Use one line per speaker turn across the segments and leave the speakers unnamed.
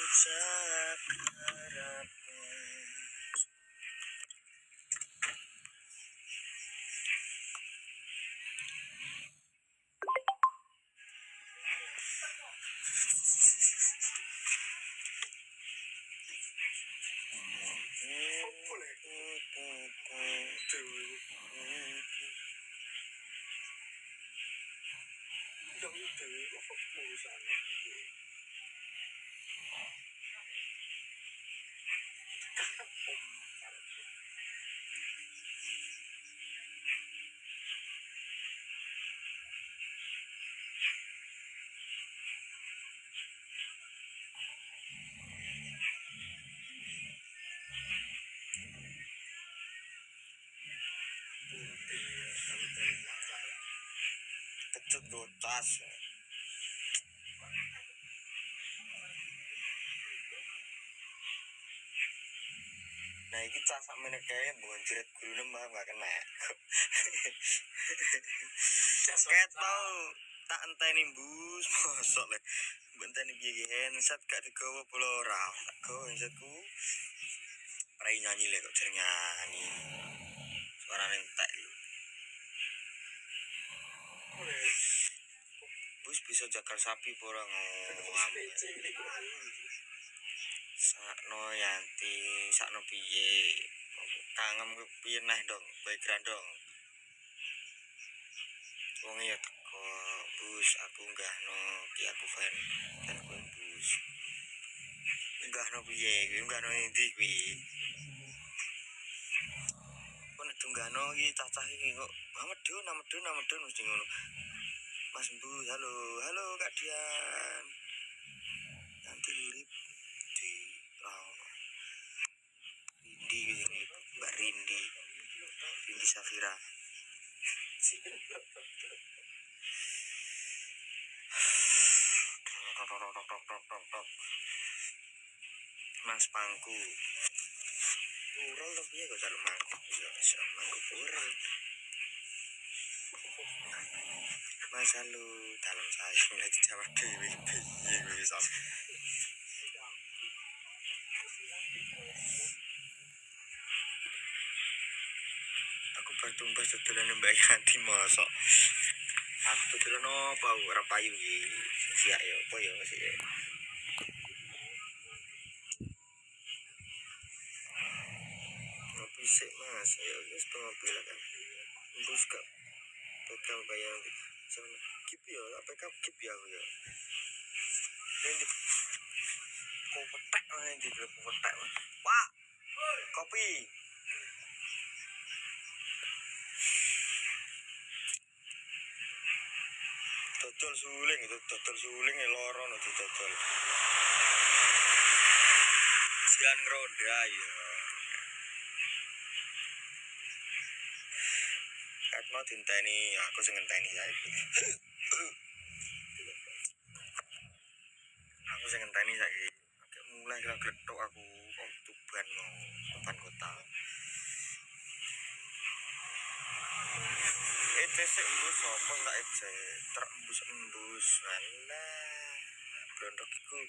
puncak harapan. Kecut gotas. Nah iki cah sakmene kae mbok jerit gurune mah gak kena. Ket tau tak enteni mbus mosok le. Mbok enteni piye handset gak digawa pula ora. Tak gawa handsetku. Rai nyanyi le kok jeneng nyanyi. Suarane entek lho. Bus bisa jagal sapi pura ngomong. Sakno Yanti, sakno piye? Kangem piye neh dong, background dong. Wong ya teko, bus aku nggahno, ki aku fan bus. Nggahno piye? Nggahno endi kuwi? Kok nek tunggahno iki cacah iki kok namedun mesti ngono. Mas Bu, halo Kak Dian. Nanti lip di Rao. Rindi Mbak Rindi Safira. Mas Pangku. Ural to piye kok jaluk mangku. Ya wis mangku ural. Mas halo, dalam sayang lagi jawab dewe piye kuwi sam. Aku bertumbas dodolan Mbak Yanti mosok. Aku dodolan apa ora payu iki. Siak ya apa ya sik. Ngopi sik Mas, ya wis ngopi lah kan. Terus gak pegang bayang sama kip ya, APK kip ya aku ya. Nanti kok petek nanti petek. Pak, kopi. Dodol suling loro no dodol. Sian ngeronda ya. Katno dinteni, aku sing ngenteni saiki. Aku sing ngenteni saiki. Agak mulai gletok aku kok tuban mau depan kota. Tesek embus apa tak ece terembus alah blondok iku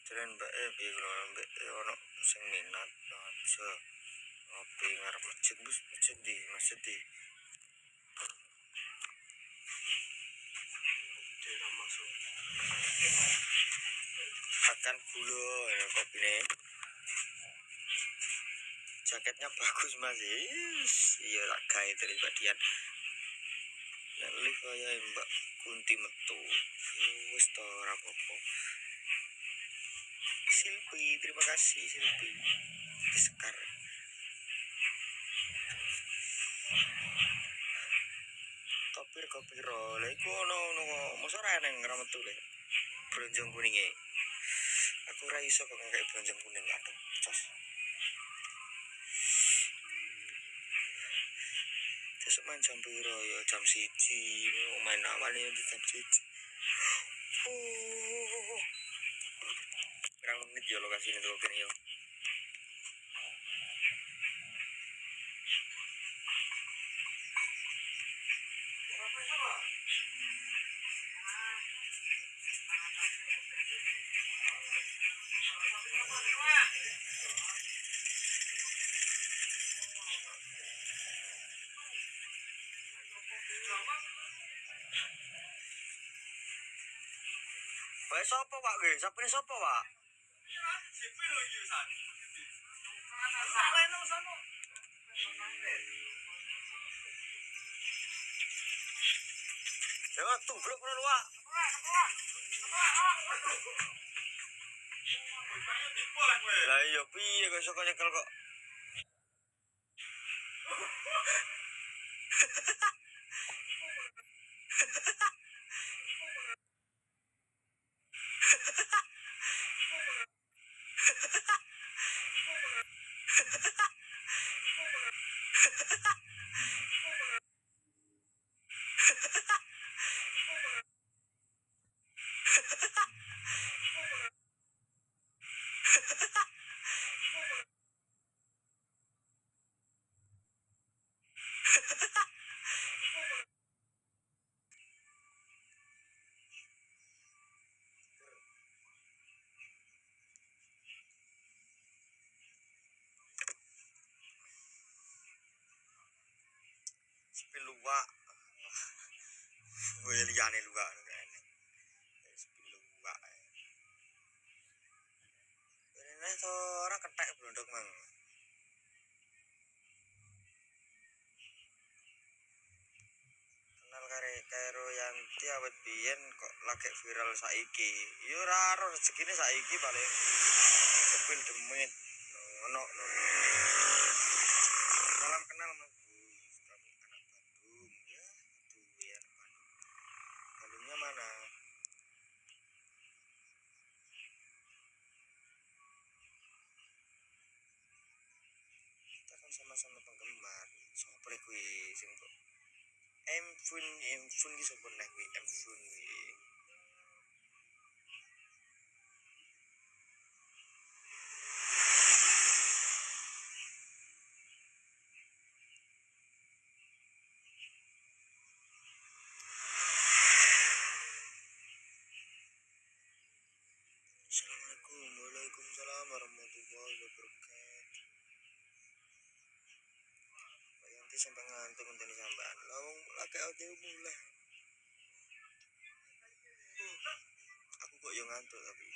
jalan mbak piye lho mbak ono sing minat aja ngopi ngarep masjid bus masjid di daerah masuk akan gula ya kopine jaketnya bagus Mas iya lah gawe dari bagian nek lift kaya Mbak Kunti metu wis to ora apa-apa. Silpi, terima kasih Silpi. Sekar. Kopir. Lah iku ono mosok ora nang rametu le. Bronjong kuninge. Aku ora iso kok ngekek bronjong kuning aduh. Cos. Sesuk main jam piro ya jam 1. Main awalnya di jam 1. Berang menit ya lokasi ini tuh kene yo. Bae sapa Pak ge? Sapane sapa Pak? Ya tubruk ngono Pak. Lah iya piye kok iso nyekel kok. Sepil luwak. Oh ya liyane luwak kene. Sepil luwak. Ini to ora kethek blondok mang. Kenal karo Yanti awet biyen kok lagi viral saiki. Ya ora ero rezekine saiki paling sepil demit. Ono. Salam kenal Mas Gus. Kami anak Bandung ya. Tuh ya Bandung. Bandungnya mana? Kita kan sama-sama penggemar. Sopre kuwi sing kok Mfun ki sapa nek kuwi Mfun kuwi. Assalamualaikum. Waalaikumsalam warahmatullahi wabarakatuh. Pak Yanti sampai ngantuk ngenteni sampean. Lah wong lagi ade mulai. Aku kok yo ngantuk tapi.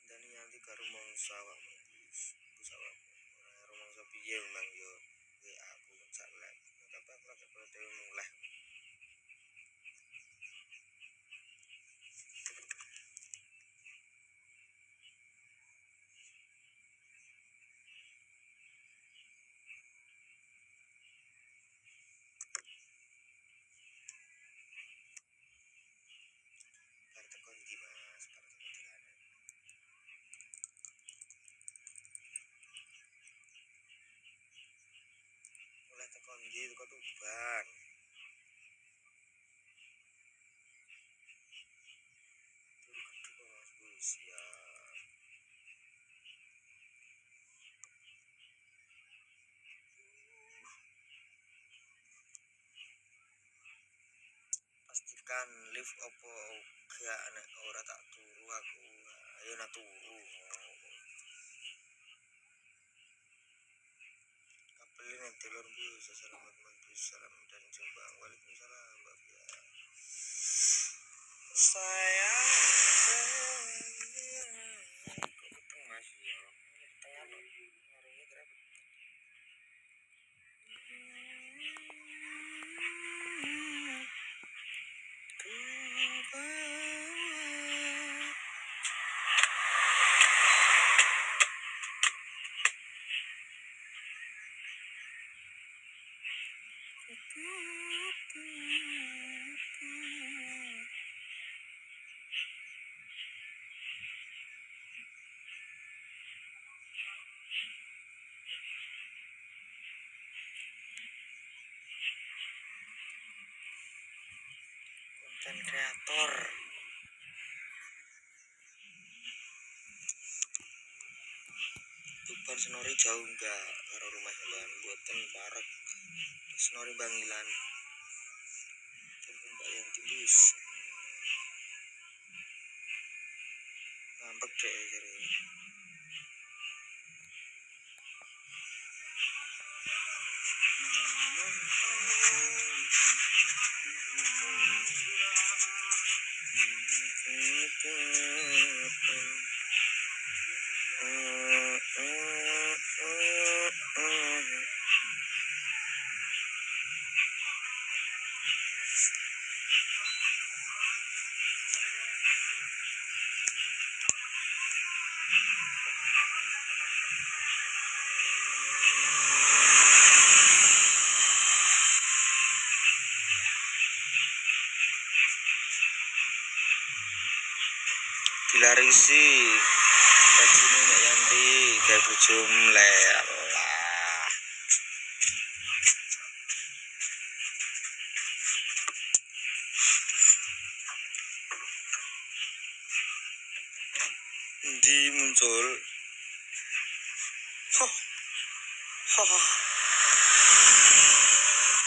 Dani Yanti karo mongso awakmu. Wis awakmu. Ora rumangsa piye memang yo aku jalek. Tapi aku lagi ade mulai. Bar tekon iki Mas, bar tekon dolanan. Mulai tekon iki kok Tuban. Turu gedhe Mas Gus ya. Pastikan lift opo gak nek ora tak turu aku. Ayo nak turu. Kapelin yang telur bus. Assalamualaikum salam dan jumpa. Waalaikumsalam Mbak Fia. Sayang. Kok peteng Mas ya? Tengah no. Warungnya kenapa? Konten kreator. Tuban Senori jauh enggak karo rumah sampean buatan parek. Senori Bangilan. Telepon Mbak yang tindus. Ngambek deh jadi. dilarisi bajune Mbak Yanti kayak bojo mlek lah. Di muncul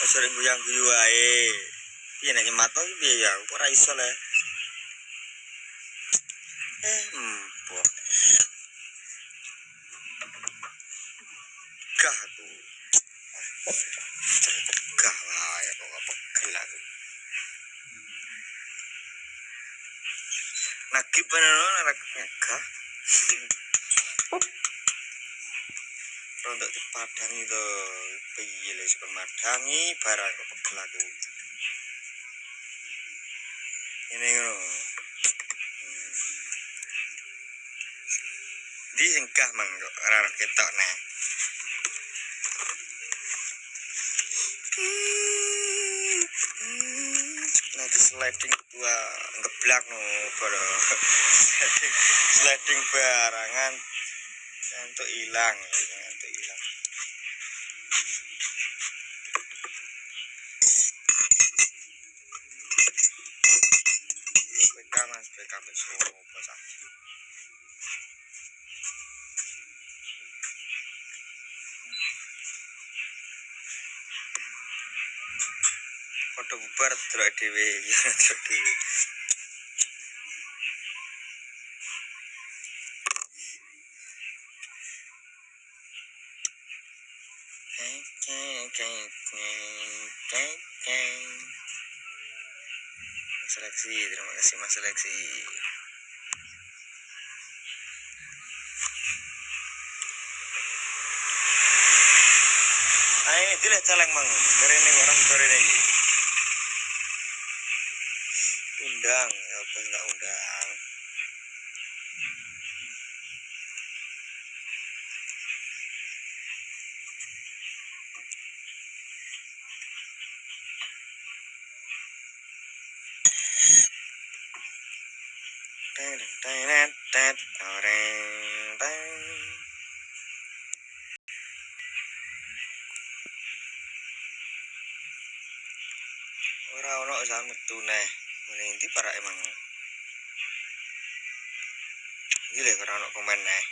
sering guyang-guyu wae. Piye nek nyematno iki piye ya? Ora iso le. Empok. Gah aku. Gah wae kok pegel aku. Nagib ana ora gah. Rontok dipadangi to. Piye le sing madangi barang kok pegel aku. Ini ngono. Di sing gah mang kok ora ketok nah. Nanti sliding gua ngeblak no kalau sliding barangan untuk hilang. PK mas PK besok pasang. Foto bubar delok dhewe ya delok dhewe. Seleksi, terima kasih Mas Seleksi. Ah ini dile caleng mang, karene orang karene iki. Undang, ya apa enggak undang. Ora ono sak metu neh. Ngene iki para emang. Iki lho ora ono komen neh.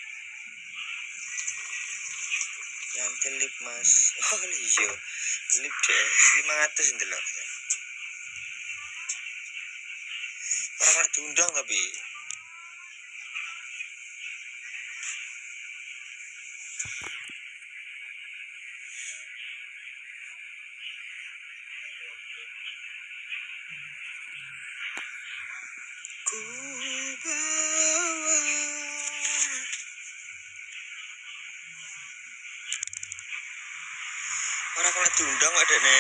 Yang lip Mas. Oh iya. Lip deh 500 ndelok. Ora diundang tapi. Ku bawa ora kena diundang kok dekne.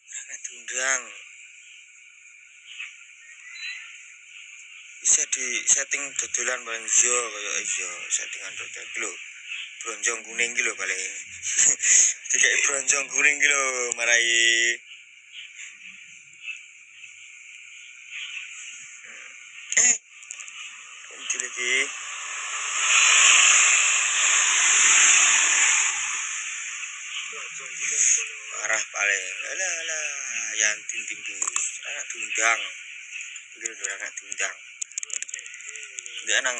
Ora kena diundang. Bisa di setting dodolan paling yo kaya iya settingan dodol iki lho. Bronjong kuning iki lho paling. Dikai bronjong kuning iki lho marai. Iki lagi. Marah paling. Alah yang timbus. Ora diundang. Iki lho ora diundang. Dia nang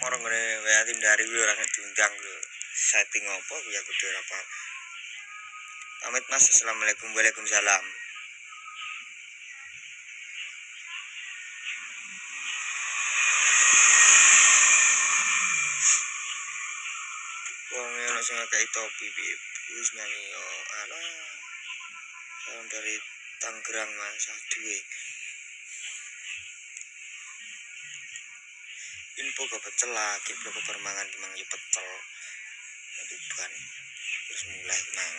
orang ngene wae tindari kuwi ora diundang lho. Setting apa kuwi aku ora paham. Pamit Mas, assalamualaikum waalaikumsalam. Wong ono sing ngekeki topi piye. Wis nyanyi yo alah. Saya dari Tangerang Mas aduh. Info ke pecel lagi blok permangan memang ya pecel. Ribuan terus mulai nang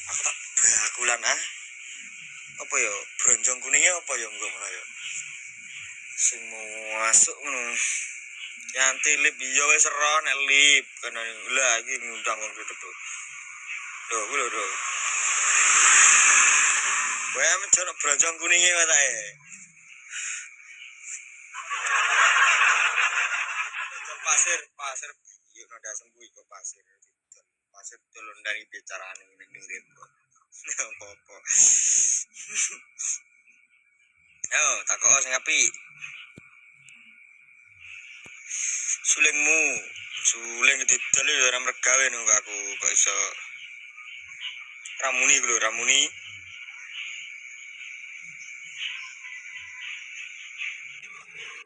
aku tak bakulan apa ya bronjong kuningnya apa ya enggak malah ya sing mau masuk ngono nyanti lip iya wis ero nek lip kan lah iki ngundang wong tuh lho wae menjono bronjong kuningnya matake pasir yuk nada sembuh kok pasir tulun dari bicaraan ini nurip apa-apa yo takok sing apik suling didol ya ora mergawe nang aku kok iso ramuni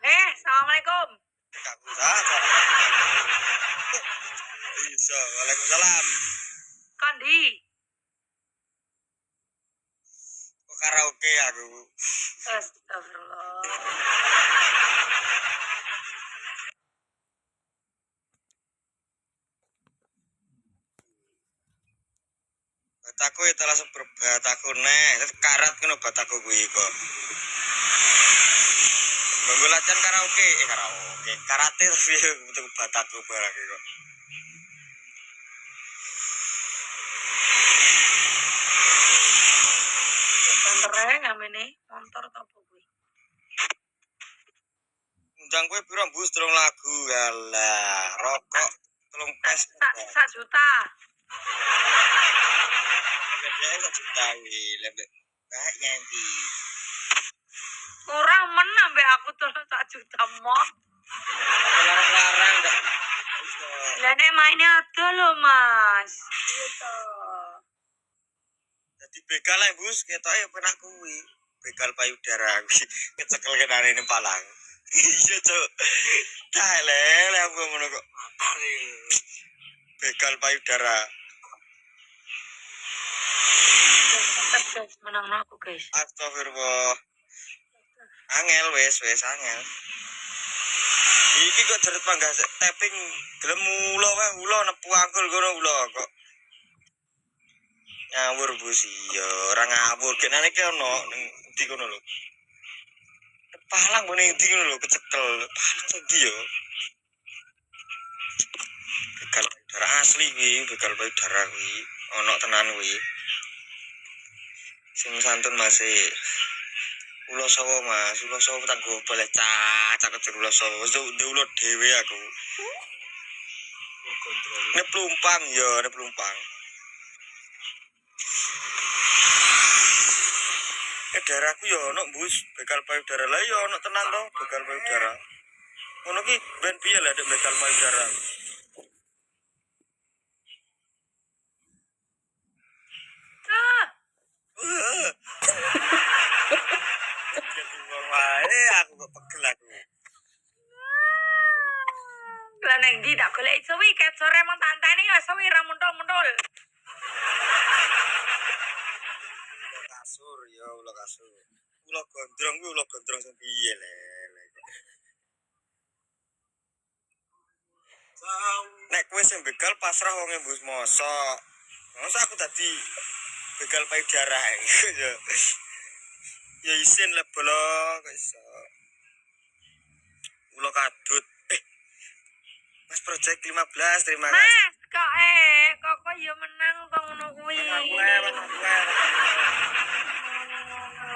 Assalamualaikum.
aku saja iso waalaikumsalam
Kondi.
kok karaoke aku
Astagfirullah.
bataku itu langsung berbataku karat kena bataku kuwi kok monggo latihan karaoke karate tapi untuk bataku barang kok
Banternya ngamene motor ta apa kuwi?
undang kowe piro bus terung lagu alah rokok telung pes
1 juta.
gede 1 juta lembek nyanyi
Kurang men ambek aku tolong 1 juta moh.
larang-larang dah
Lah nek mainnya ada lho Mas. Iya toh.
jadi begal lah bus ketoke pernah kuwi begal payudara kecekel kenane ning Palang iya cuk dah lele aku ngono kok begal payudara
Guys, menang aku guys.
astagfirullah angel wes angel iki kok jeret panggah tapping gelem ulo wae ulo nepu angkul kono ulo kok ngawur bus iya ora ngawur kenane ki ono ning ndi kono lho Palang bone ndi kono lho kecekel Palang sendi yo begal payudara asli kuwi begal payudara kuwi ono tenan kuwi sing santun masih ulo sawo mas ulo sawo tak go boleh cacak kejer ulo sawo ulo dhewe aku ne plumpang ya ne plumpang daerahku ya ono bus begal payudara lah ya ono tenan to begal payudara ngono ki ben piye lah dek begal payudara aku kok pegel aku
Lah neng ndi tak golek suwi ket sore mong tantene ya suwi ra muntul-muntul.
kasur ya ulo kasur ulo gondrong sing piye le nek kowe sing begal pasrah wong mbus mosok masa aku tadi begal payudara ya ya isin le bolong kok iso ulo kadut Mas Project 15 terima kasih
Mas kok ya menang to ngono kuwi.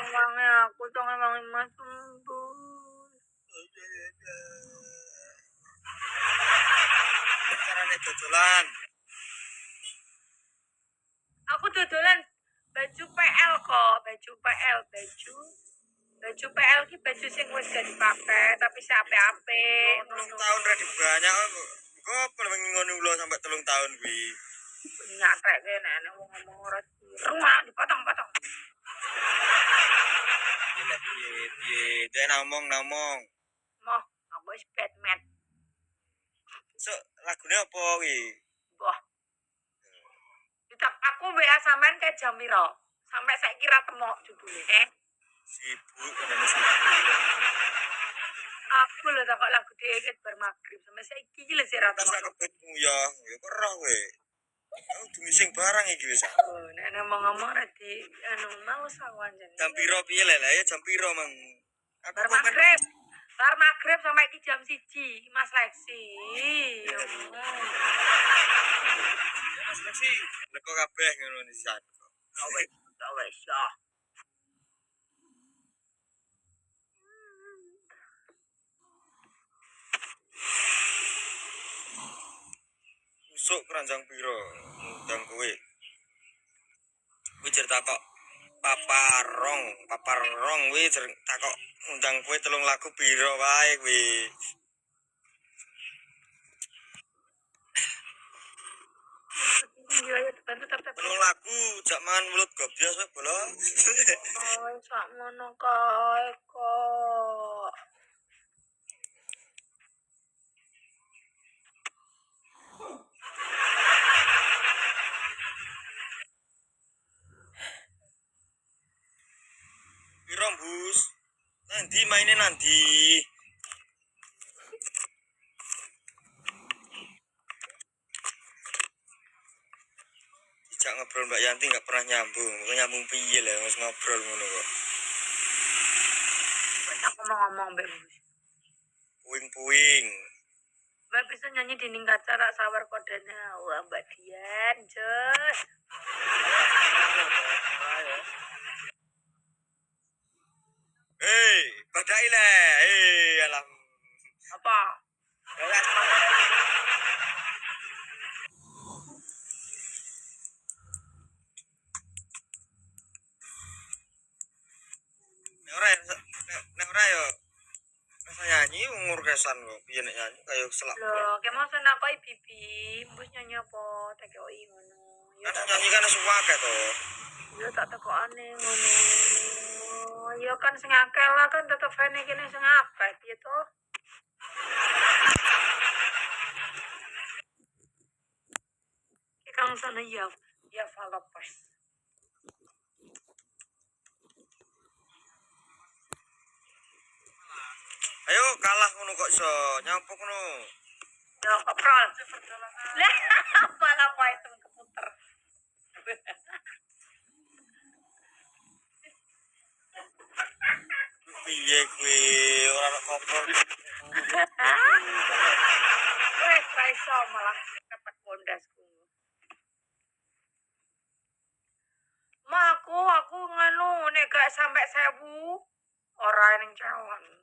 Wange aku to wange Mas.
carane dodolan
Aku dodolan baju PL kok, baju PL, baju Baju PL ki baju sing wis gak dipakai tapi sampe-ape.
Telung tahun ready banyak kok paling ngono ulo sampai 3 tahun kuwi.
Nyatek kene nek wong ngomong ora ruang dipotong-potong.
Piye dia ngomong.
Moh, aku wis Batman.
So lagune apa kuwi?
Wah. Ditak aku WA sampean kayak jam piro? Sampai saya kira temok judulnya.
Sibuk kan sibuk.
Aku lho takok lagu dhewe bar magrib sampai saiki iki lho sik ra
Terus
temok.
nek kebetmu ya kok roh kowe. Aku dumising barang iki wis.
Oh, nek ngomong-ngomong ra di anu mau sawan jan.
Jam piro piye lele ya jam piro mang. Aku
Bar
komen
magrib. Bar magrib sampai iki jam 1. Mas Lexi.
Mas Lexi leko kabeh ngono di sana.
Wes ya.
Usuk keranjang piro ngundang kowe. Kuwi cerita kok paparong kuwi cerita kok ngundang kowe 3 lagu piro wae kuwi.
Iya ya bantu tetep.
3 lagu jak mangan mulut gobias wae bolo.
Oh, sak ngono kae kok.
Piro bus? Nanti maine nanti. Dijak ngobrol Mbak Yanti nggak pernah nyambung. Kok nyambung piye lah wis ngobrol ngono kok.
Aku mau ngomong Mbak.
Puing-puing.
Mbak bisa nyanyi dinding kaca tak sawar kodenya. Wah, Mbak Dian, jos.
Hei, badai lah. Hei, alam.
Apa?
Nek ora yo. Rasa nyanyi umur kesan kok. Piye nek nyanyi kaya selak.
Loh, kayak mau senang kok Bibi. Mbus nyanyi apa? TKOI ngono. Ya
Kan
tak
nyanyi kan suwake to.
ya tak tekokane ngono. Ya kan sing akeh lah kan tetep fane kene sing akeh piye to? Ki kang sana ya followers.
Ayo kalah ngono kok iso nyampuk ngono.
Ya koprol. Lah, apa itu keputer.
Piye kuwi ora ono koprol.
Wes ra iso malah dapat pondasku. Ma aku nganu nek gak sampai 1000 ora ning cawan.